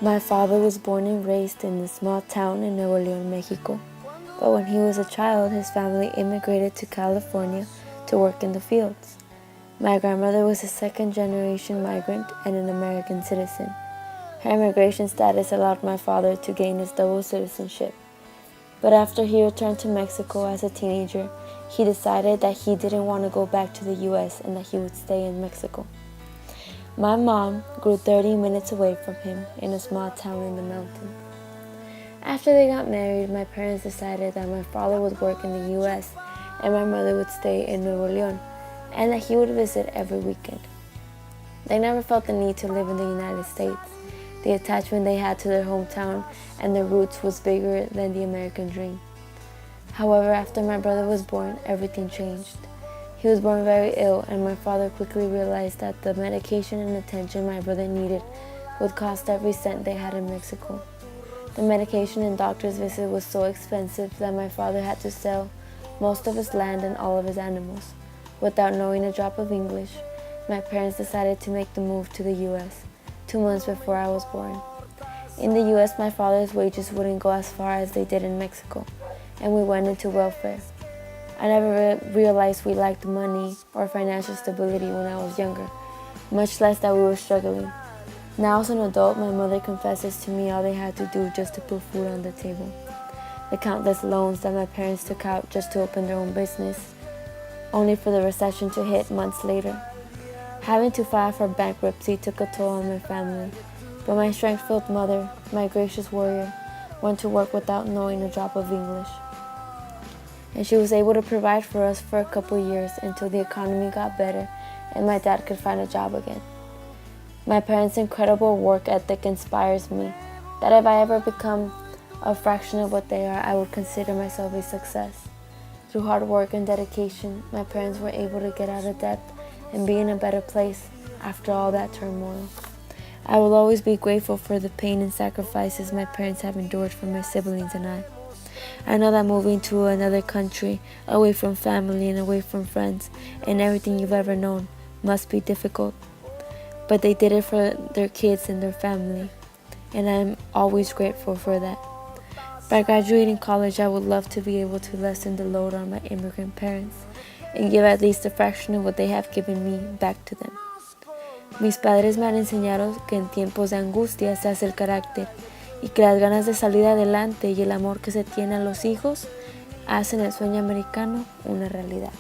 My father was born and raised in a small town in Nuevo León, Mexico, but when he was a child, his family immigrated to California to work in the fields. My grandmother was a second-generation migrant and an American citizen. Her immigration status allowed my father to gain his double citizenship. But after he returned to Mexico as a teenager, he decided that he didn't want to go back to the U.S. and that he would stay in Mexico. My mom grew 30 minutes away from him in a small town in the mountains. After they got married, my parents decided that my father would work in the U.S. and my mother would stay in Nuevo León, and that he would visit every weekend. They never felt the need to live in the United States. The attachment they had to their hometown and their roots was bigger than the American dream. However, after my brother was born, everything changed. He was born very ill, and my father quickly realized that the medication and attention my brother needed would cost every cent they had in Mexico. The medication and doctor's visit was so expensive that my father had to sell most of his land and all of his animals. Without knowing a drop of English, my parents decided to make the move to the U.S. 2 months before I was born. In the U.S., my father's wages wouldn't go as far as they did in Mexico, and we went into welfare. I never realized we lacked money or financial stability when I was younger, much less that we were struggling. Now as an adult, my mother confesses to me all they had to do just to put food on the table. The countless loans that my parents took out just to open their own business, only for the recession to hit months later. Having to file for bankruptcy took a toll on my family, but my strength-filled mother, my gracious warrior, went to work without knowing a drop of English. And she was able to provide for us for a couple years until the economy got better and my dad could find a job again. My parents' incredible work ethic inspires me, that if I ever become a fraction of what they are, I would consider myself a success. Through hard work and dedication, my parents were able to get out of debt and be in a better place after all that turmoil. I will always be grateful for the pain and sacrifices my parents have endured for my siblings and I. I know that moving to another country, away from family and away from friends and everything you've ever known, must be difficult. But they did it for their kids and their family, and I'm always grateful for that. By graduating college, I would love to be able to lessen the load on my immigrant parents and give at least a fraction of what they have given me back to them. Mis padres me han enseñado que en tiempos de angustia se hace el carácter y que las ganas de salir adelante y el amor que se tiene a los hijos hacen el sueño americano una realidad.